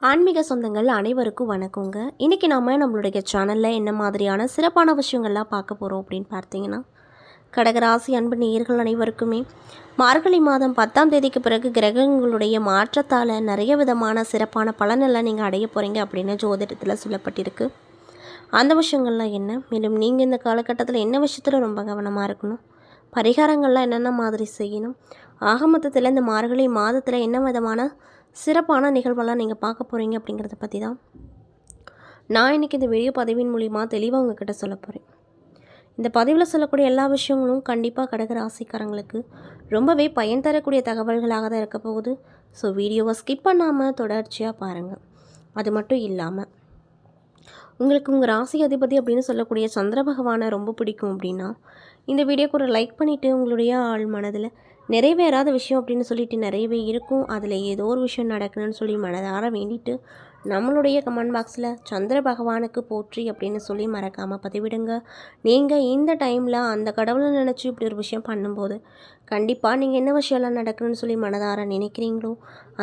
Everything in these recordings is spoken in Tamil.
ஆன்மீக சொந்தங்கள் அனைவருக்கும் வணக்கங்க. இன்றைக்கி நம்மளுடைய சேனலில் என்ன மாதிரியான சிறப்பான விஷயங்கள்லாம் பார்க்க போகிறோம் அப்படின்னு பார்த்தீங்கன்னா, கடகராசி அன்பு நேயர்கள் அனைவருக்குமே மார்கழி மாதம் 10ஆம் தேதிக்கு பிறகு கிரகங்களுடைய மாற்றத்தால் நிறைய விதமான சிறப்பான பலனெல்லாம் நீங்கள் அடைய போகிறீங்க அப்படின்னு ஜோதிடத்தில் சொல்லப்பட்டிருக்கு. அந்த விஷயங்கள்லாம் என்ன, மேலும் நீங்கள் இந்த காலகட்டத்தில் என்ன விஷயத்தில் ரொம்ப கவனமாக இருக்கணும், பரிகாரங்கள்லாம் என்னென்ன மாதிரி செய்யணும், ஆக மொத்தத்தில் இந்த மார்கழி மாதத்தில் என்ன விதமான சிறப்பான நிகழ்வெல்லாம் நீங்கள் பார்க்க போகிறீங்க அப்படிங்கிறத பற்றி தான் நான் இன்றைக்கி இந்த வீடியோ பதிவின் மூலிமா தெளிவாக உங்ககிட்ட சொல்ல போகிறேன். இந்த பதிவில் சொல்லக்கூடிய எல்லா விஷயங்களும் கண்டிப்பாக கடக ராசிக்காரங்களுக்கு ரொம்பவே பயன் தரக்கூடிய தகவல்களாக தான் இருக்க போகுது. ஸோ வீடியோவை ஸ்கிப் பண்ணாமல் தொடர்ச்சியாக பாருங்கள். அது மட்டும் இல்லாமல் உங்களுக்கு உங்கள் ராசி அதிபதி அப்படின்னு சொல்லக்கூடிய சந்திர பகவானை ரொம்ப பிடிக்கும் அப்படின்னா இந்த வீடியோக்கு ஒரு லைக் பண்ணிவிட்டு உங்களுடைய ஆள் மனதில் நிறைவேறாத விஷயம் அப்படின்னு சொல்லிட்டு நிறையவே இருக்கும், அதில் ஏதோ ஒரு விஷயம் நடக்கணும்னு சொல்லி மனதார வேண்டிட்டு நம்மளுடைய கமெண்ட் பாக்ஸில் சந்திர பகவானுக்கு போற்றி அப்படின்னு சொல்லி மறக்காமல் பதிவிடுங்க. நீங்கள் இந்த டைமில் அந்த கடவுளை நினச்சி இப்படி ஒரு விஷயம் பண்ணும்போது கண்டிப்பாக நீங்கள் என்ன விஷயம்லாம் நடக்கணும்னு சொல்லி மனதார நினைக்கிறீங்களோ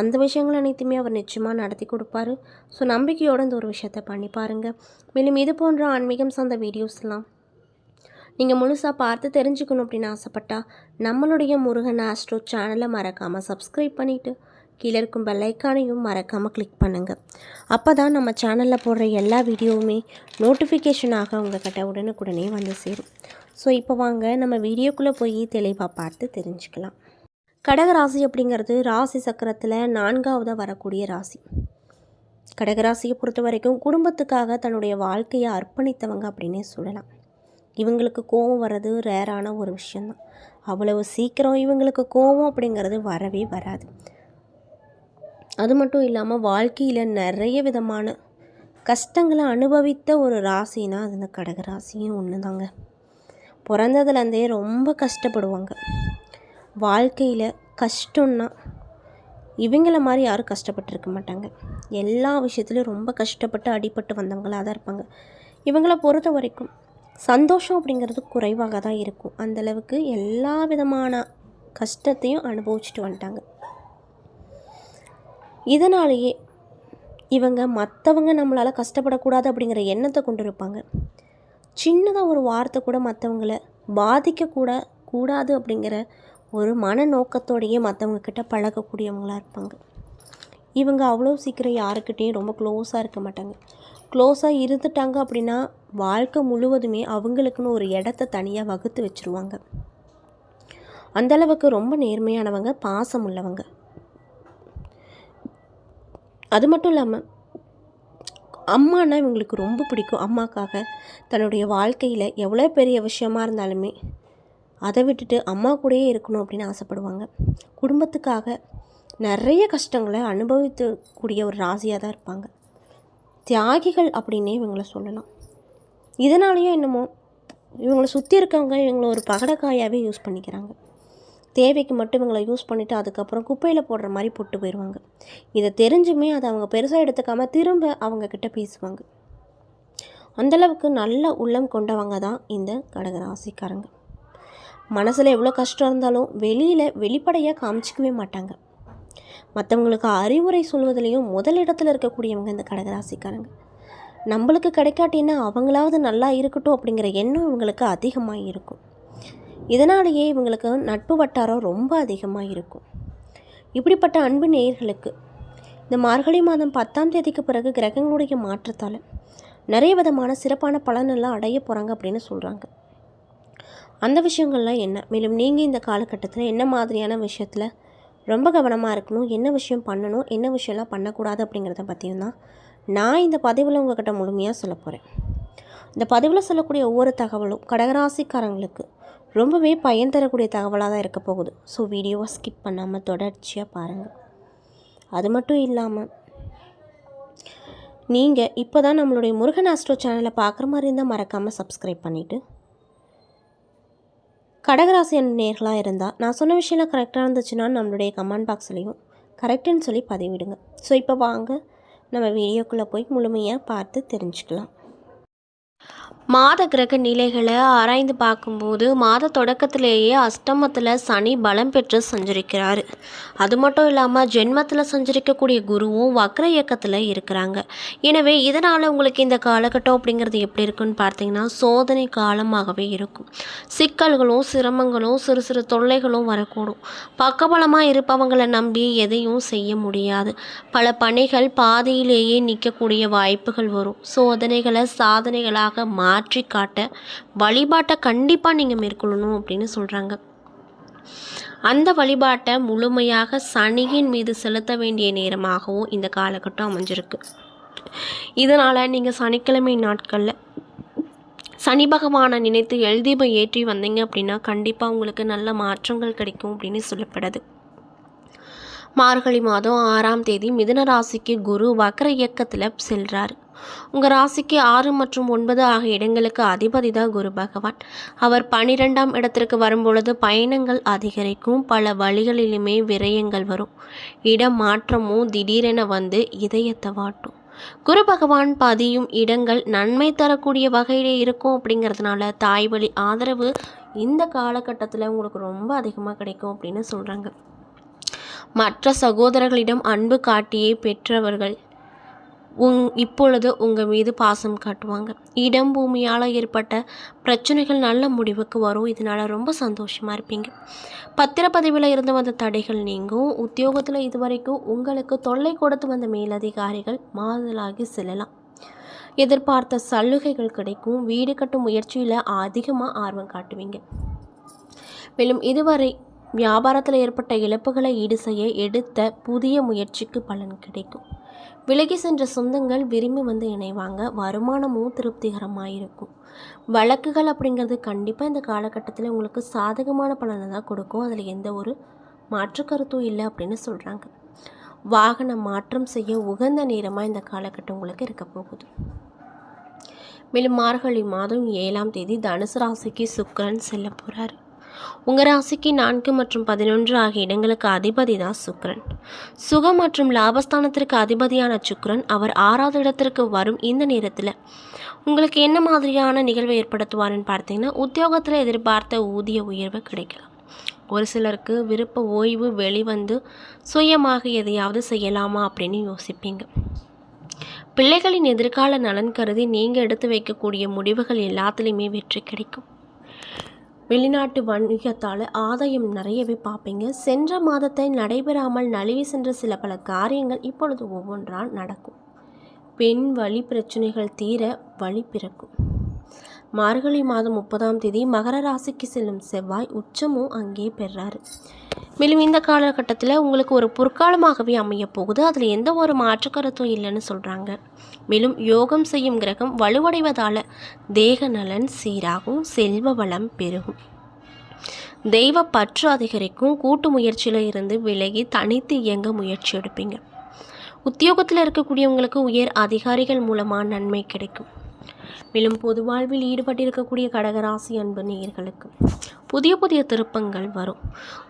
அந்த விஷயங்கள் அனைத்துமே அவர் நிச்சயமாக நடத்தி கொடுப்பாரு. ஸோ நம்பிக்கையோடு இந்த ஒரு விஷயத்தை பண்ணி பாருங்கள். மேலும் இது போன்ற ஆன்மீகம் சார்ந்த வீடியோஸ்லாம் நீங்கள் முழுசாக பார்த்து தெரிஞ்சுக்கணும் அப்படின்னு ஆசைப்பட்டால் நம்மளுடைய முருகன் ஆஸ்ட்ரோ சேனலை மறக்காமல் சப்ஸ்கிரைப் பண்ணிவிட்டு கீழே இருக்கும் பெல்லைக்கானையும் மறக்காமல் கிளிக் பண்ணுங்கள். அப்போ தான் நம்ம சேனலில் போடுற எல்லா வீடியோவுமே நோட்டிஃபிகேஷனாக உங்கள்கிட்ட உடனுக்குடனே வந்து சேரும். ஸோ இப்போ வாங்க நம்ம வீடியோக்குள்ளே போய் தெளிவாக பார்த்து தெரிஞ்சுக்கலாம். கடகராசி அப்படிங்கிறது ராசி சக்கரத்தில் 4ஆவதாக வரக்கூடிய ராசி. கடகராசியை பொறுத்த வரைக்கும் குடும்பத்துக்காக தன்னுடைய வாழ்க்கையை அர்ப்பணித்தவங்க அப்படின்னே சொல்லலாம். இவங்களுக்கு கோபம் வர்றது ரேரான ஒரு விஷயந்தான். அவ்வளவு சீக்கிரம் இவங்களுக்கு கோபம் அப்படிங்கிறது வரவே வராது. அது மட்டும் இல்லாமல் வாழ்க்கையில் நிறைய விதமான கஷ்டங்களை அனுபவித்த ஒரு ராசினா அது இந்த கடகராசியும் ஒன்று தாங்க. பிறந்ததுலேருந்தே ரொம்ப கஷ்டப்படுவாங்க. வாழ்க்கையில் கஷ்டம்னா இவங்கள மாதிரி யாரும் கஷ்டப்பட்டுருக்க மாட்டாங்க. எல்லா விஷயத்துலையும் ரொம்ப கஷ்டப்பட்டு அடிபட்டு வந்தவங்களாக தான் இருப்பாங்க. இவங்களை பொறுத்த வரைக்கும் சந்தோஷம் அப்படிங்கிறது குறைவாக தான் இருக்கும். அந்தளவுக்கு எல்லா விதமான கஷ்டத்தையும் அனுபவிச்சுட்டு வந்துட்டாங்க. இதனாலேயே இவங்க மற்றவங்க நம்மளால் கஷ்டப்படக்கூடாது அப்படிங்கிற எண்ணத்தை கொண்டு இருப்பாங்க. சின்னதாக ஒரு வார்த்தை கூட மற்றவங்களை கூடாது அப்படிங்கிற ஒரு மனநோக்கத்தோடையே மற்றவங்கக்கிட்ட பழகக்கூடியவங்களாக இருப்பாங்க. இவங்க அவ்வளோ சீக்கிரம் யாருக்கிட்டேயும் ரொம்ப க்ளோஸாக இருக்க மாட்டாங்க. க்ளோஸாக இருந்துட்டாங்க அப்படின்னா வாழ்க்கை முழுவதுமே அவங்களுக்குன்னு ஒரு இடத்த தனியாக வகுத்து வச்சுருவாங்க. அந்தளவுக்கு ரொம்ப நேர்மையானவங்க, பாசம் உள்ளவங்க. அது மட்டும் இல்லாமல் அம்மானா இவங்களுக்கு ரொம்ப பிடிக்கும். அம்மாக்காக தன்னுடைய வாழ்க்கையில் எவ்வளோ பெரிய விஷயமா இருந்தாலுமே அதை விட்டுட்டு அம்மா கூடயே இருக்கணும் அப்படின்னு ஆசைப்படுவாங்க. குடும்பத்துக்காக நிறைய கஷ்டங்களை அனுபவிக்கக்கூடிய ஒரு ராசியாக தான் இருப்பாங்க. தியாகிகள் அப்படின்னே இவங்களை சொல்லலாம். இதனாலேயும் என்னமோ இவங்களை சுற்றி இருக்கவங்க இவங்களை ஒரு பகடக்காயாகவே யூஸ் பண்ணிக்கிறாங்க. தேவைக்கு மட்டும் இவங்களை யூஸ் பண்ணிவிட்டு அதுக்கப்புறம் குப்பையில் போடுற மாதிரி போட்டு போயிடுவாங்க. இதை தெரிஞ்சுமே அதை அவங்க பெருசாக எடுத்துக்காமல் திரும்ப அவங்கக்கிட்ட பேசுவாங்க. அந்தளவுக்கு நல்ல உள்ளம் கொண்டவங்க தான் இந்த கடகராசிக்காரங்க. மனசில் எவ்வளோ கஷ்டம் இருந்தாலும் வெளிப்படையாக காமிச்சிக்கவே மாட்டாங்க. மற்றவங்களுக்கு அறிவுரை சொல்வதிலையும் முதலிடத்தில் இருக்கக்கூடியவங்க இந்த கடகராசிக்காரங்க. நம்மளுக்கு கிடைக்காட்டின்னா அவங்களாவது நல்லா இருக்கட்டும் அப்படிங்கிற எண்ணம் இவங்களுக்கு அதிகமாக இருக்கும். இதனாலேயே இவங்களுக்கு நட்பு வட்டாரம் ரொம்ப அதிகமாக இருக்கும். இப்படிப்பட்ட அன்பு நேயர்களுக்கு இந்த மார்கழி மாதம் 10ஆம் தேதிக்கு பிறகு கிரகங்களுடைய மாற்றத்தால் நிறைய விதமான சிறப்பான பலனெல்லாம் அடைய போகிறாங்க அப்படின்னு சொல்கிறாங்க. அந்த விஷயங்கள்லாம் என்ன, மேலும் நீங்கள் இந்த காலகட்டத்தில் என்ன மாதிரியான விஷயத்தில் ரொம்ப கவனமாக இருக்கணும், என்ன விஷயம் பண்ணணும், என்ன விஷயம்லாம் பண்ணக்கூடாது அப்படிங்கிறத பற்றியும் தான் நான் இந்த பதிவில் உங்கள்கிட்ட முழுமையாக சொல்ல போகிறேன். இந்த பதிவில் சொல்லக்கூடிய ஒவ்வொரு தகவலும் கடகராசிக்காரங்களுக்கு ரொம்பவே பயன் தரக்கூடிய தகவலாக தான் இருக்க போகுது. ஸோ வீடியோவை ஸ்கிப் பண்ணாமல் தொடர்ச்சியாக பாருங்கள். அது மட்டும் இல்லாமல் நீங்கள் இப்போ தான் நம்மளுடைய முருகன் ஆஸ்ட்ரோ சேனலை பார்க்குற மாதிரி இருந்தால் மறக்காமல் சப்ஸ்கிரைப் பண்ணிவிட்டு கடகராசி நேர்களாக இருந்தால் நான் சொன்ன விஷயம்லாம் கரெக்டாக இருந்துச்சுன்னா நம்மளுடைய கமெண்ட் பாக்ஸ்லேயும் கரெக்டுன்னு சொல்லி பதிவிடுங்க. ஸோ இப்போ வாங்க நம்ம வீடியோக்குள்ளே போய் முழுமையாக பார்த்து தெரிஞ்சுக்கலாம். மாத கிரக நிலைகளை ஆராய்ந்து பார்க்கும்போது மாத தொடக்கத்திலேயே அஷ்டமத்தில் சனி பலம் பெற்று சஞ்சரிக்கிறாரு. அது மட்டும் இல்லாமல் ஜென்மத்தில் சஞ்சரிக்கக்கூடிய குருவும் வக்ர இயக்கத்தில் இருக்கிறாங்க. எனவே இதனால் உங்களுக்கு இந்த காலகட்டம் அப்படிங்கிறது எப்படி இருக்குன்னு பார்த்தீங்கன்னா சோதனை காலமாகவே இருக்கும். சிக்கல்களும் சிரமங்களும் சிறு சிறு தொல்லைகளும் வரக்கூடும். பக்கபலமாக இருப்பவங்களை நம்பி எதையும் செய்ய முடியாது. பல பணிகள் பாதியிலேயே நிற்கக்கூடிய வாய்ப்புகள் வரும். சோதனைகளை சாதனைகளாக மாற்றி காட்ட வழிபாட்டை கண்டிப்பாக நீங்கள் மேற்கொள்ளணும் அப்படின்னு சொல்கிறாங்க. அந்த வழிபாட்டை முழுமையாக சனியின் மீது செலுத்த வேண்டிய நேரமாகவும் இந்த காலகட்டம் அமைஞ்சிருக்கு. இதனால் நீங்கள் சனிக்கிழமை நாட்களில் சனி பகவானை நினைத்து எல்தீபம் ஏற்றி வந்தீங்க அப்படின்னா கண்டிப்பாக உங்களுக்கு நல்ல மாற்றங்கள் கிடைக்கும் அப்படின்னு சொல்லப்படுது. மார்கழி மாதம் 6ஆம் தேதி மிதுன ராசிக்கு குரு வக்ர இயக்கத்தில் செல்கிறார். உங்கள் ராசிக்கு 6 மற்றும் 9 ஆகிய இடங்களுக்கு அதிபதி தான் குரு பகவான். அவர் 12ஆம் இடத்திற்கு வரும்பொழுது பயணங்கள் அதிகரிக்கும். பல வழிகளிலுமே விரயங்கள் வரும். இடம் மாற்றமும் திடீரென வந்து இதயத்தை வாட்டும். குரு பகவான் பதியும் இடங்கள் நன்மை தரக்கூடிய வகையிலே இருக்கும். அப்படிங்கிறதுனால தாய் வழி ஆதரவு இந்த காலகட்டத்தில் உங்களுக்கு ரொம்ப அதிகமாக கிடைக்கும் அப்படின்னு சொல்கிறாங்க. மற்ற சகோதரர்களிடம் அன்பு காட்டியே பெற்றவர்கள் இப்பொழுது உங்கள் மீது பாசம் காட்டுவாங்க. இடம் பூமியால் ஏற்பட்ட பிரச்சனைகள் நல்ல முடிவுக்கு வரும். இதனால் ரொம்ப சந்தோஷமாக இருப்பீங்க. பத்திரப்பதிவில் இருந்து வந்த தடைகள் நீங்கும். உத்தியோகத்தில் இதுவரைக்கும் உங்களுக்கு தொல்லை கொடுத்து வந்த மேலதிகாரிகள் மாறுதலாகி செல்லலாம். எதிர்பார்த்த சலுகைகள் கிடைக்கும். வீடு கட்டும் முயற்சியில் அதிகமாக ஆர்வம் காட்டுவீங்க. மேலும் இதுவரை வியாபாரத்தில் ஏற்பட்ட இழப்புகளை ஈடு செய்ய எடுத்த புதிய முயற்சிக்கு பலன் கிடைக்கும். விலகி சென்ற சொந்தங்கள் விரும்பி வந்து இணைவாங்க. வருமானமும் திருப்திகரமாக இருக்கும். வழக்குகள் அப்படிங்கிறது கண்டிப்பாக இந்த காலகட்டத்தில் உங்களுக்கு சாதகமான பலனை தான் கொடுக்கும். அதில் எந்த ஒரு மாற்று கருத்தும் இல்லை அப்படின்னு சொல்கிறாங்க. வாகன மாற்றம் செய்ய உகந்த நேரமாக இந்த காலகட்டம் உங்களுக்கு இருக்க போகுது. மேலும் மார்கழி மாதம் 7ஆம் தேதி தனுசு ராசிக்கு சுக்கிரன் செல்ல போகிறார். உங்கள் ராசிக்கு 4 மற்றும் 11 ஆகிய இடங்களுக்கு அதிபதி தான் சுக்கிரன். சுகம் மற்றும் லாபஸ்தானத்திற்கு அதிபதியான சுக்கிரன் அவர் 6ஆவது இடத்திற்கு வரும் இந்த நேரத்தில் உங்களுக்கு என்ன மாதிரியான நிகழ்வை ஏற்படுத்துவார்னு பார்த்தீங்கன்னா உத்தியோகத்தில் எதிர்பார்த்த ஊதிய உயர்வு கிடைக்கலாம். ஒரு சிலருக்கு விருப்ப ஓய்வு வெளிவந்து சுயமாக எதையாவது செய்யலாமா அப்படின்னு யோசிப்பீங்க. பிள்ளைகளின் எதிர்கால நலன் கருதி நீங்கள் எடுத்து வைக்கக்கூடிய முடிவுகள் எல்லாத்துலேயுமே வெற்றி கிடைக்கும். வெளிநாட்டு வணிகத்தால் ஆதாயம் நிறையவே பார்ப்பீங்க. சென்ற மாதத்தை நடைபெறாமல் நழுவி சென்ற சில பல காரியங்கள் இப்பொழுது ஒவ்வொன்றால் நடக்கும். பெண் வழி பிரச்சனைகள் தீர வழி பிறக்கும். மார்கழி மாதம் 30ஆம் தேதி மகர ராசிக்கு செல்லும் செவ்வாய் உச்சமும் அங்கே பெறாரு. மேலும் இந்த காலகட்டத்தில் உங்களுக்கு ஒரு பொற்காலமாகவே அமைய போகுது. அதில் எந்த ஒரு மாற்று கருத்தும் இல்லைன்னு சொல்கிறாங்க. மேலும் யோகம் செய்யும் கிரகம் வலுவடைவதால் தேக நலன் சீராகும். செல்வ வளம் பெருகும். தெய்வ பற்று அதிகரிக்கும். கூட்டு முயற்சியில் இருந்து விலகி தனித்து இயங்க முயற்சி எடுப்பீங்க. உத்தியோகத்தில் இருக்கக்கூடியவங்களுக்கு உயர் அதிகாரிகள் மூலமாக நன்மை கிடைக்கும். மேலும் பொது வாழ்வில் ஈடுபட்டிருக்கக்கூடிய கடகராசி அன்பு நேயர்களுக்கு புதிய புதிய திருப்பங்கள் வரும்.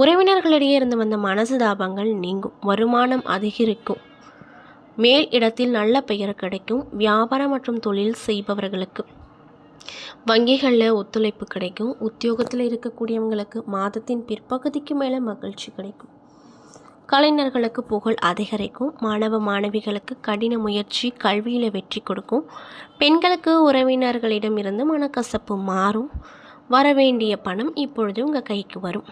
உறவினர்களிடையே இருந்து வந்த மனசுதாபங்கள் நீங்கும். வருமானம் அதிகரிக்கும். மேல் இடத்தில் நல்ல பெயர் கிடைக்கும். வியாபாரம் மற்றும் தொழில் செய்பவர்களுக்கு வங்கிகளில் ஒத்துழைப்பு கிடைக்கும். உத்தியோகத்தில் இருக்கக்கூடியவங்களுக்கு மாதத்தின் பிற்பகுதிக்கு மேலே மகிழ்ச்சி கிடைக்கும். கலைஞர்களுக்கு புகழ் அதிகரிக்கும். மாணவ மாணவிகளுக்கு கடின முயற்சி கல்வியில் வெற்றி கொடுக்கும். பெண்களுக்கு உறவினர்களிடம் இருந்து மனக்கசப்பு மாறும். வரவேண்டிய பணம் இப்பொழுது உங்கள் கைக்கு வரும்.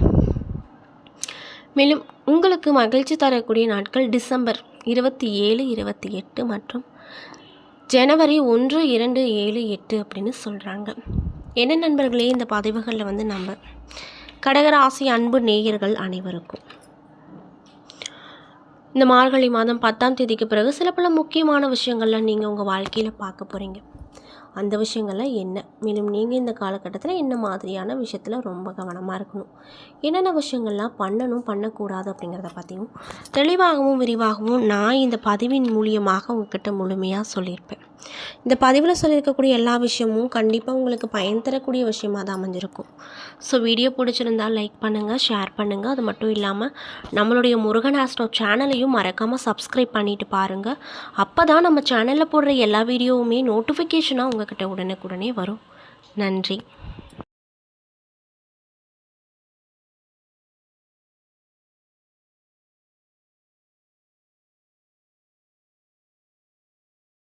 மேலும் உங்களுக்கு மகிழ்ச்சி தரக்கூடிய நாட்கள் டிசம்பர் 27, 28 மற்றும் ஜனவரி 1, 2, 7, 8 அப்படின்னு சொல்கிறாங்க. என்ன நண்பர்களே, இந்த பதிவுகளில் நம்ம கடகராசி அன்பு நேயர்கள் அனைவருக்கும் இந்த மார்கழி மாதம் 10ஆம் தேதிக்கு பிறகு சில பல முக்கியமான விஷயங்கள்லாம் நீங்கள் உங்கள் வாழ்க்கையில் பார்க்க போகிறீங்க. அந்த விஷயங்கள்லாம் என்ன, மேலும் நீங்கள் இந்த காலகட்டத்தில் என்ன மாதிரியான விஷயத்தில் ரொம்ப கவனமாக இருக்கணும், என்னென்ன விஷயங்கள்லாம் பண்ணணும் பண்ணக்கூடாது அப்படிங்கிறத பற்றியும் தெளிவாகவும் விரிவாகவும் நான் இந்த பதிவின் மூலியமாக உங்ககிட்ட முழுமையாக சொல்லியிருப்பேன். இந்த பதிவில் சொல்லியிருக்கக்கூடிய எல்லா விஷயமும் கண்டிப்பாக உங்களுக்கு பயன் தரக்கூடிய விஷயமாக தான் அமைஞ்சிருக்கும். ஸோ வீடியோ பிடிச்சிருந்தால் லைக் பண்ணுங்கள், ஷேர் பண்ணுங்கள். அது மட்டும் இல்லாமல் நம்மளுடைய முருகன் ஆஸ்ட்ரோ சேனலையும் மறக்காமல் சப்ஸ்கிரைப் பண்ணிவிட்டு பாருங்கள். அப்போ தான் நம்ம சேனலில் போடுற எல்லா வீடியோவுமே நோட்டிஃபிகேஷனாக உங்கள்கிட்ட உடனுக்குடனே வரும். நன்றி.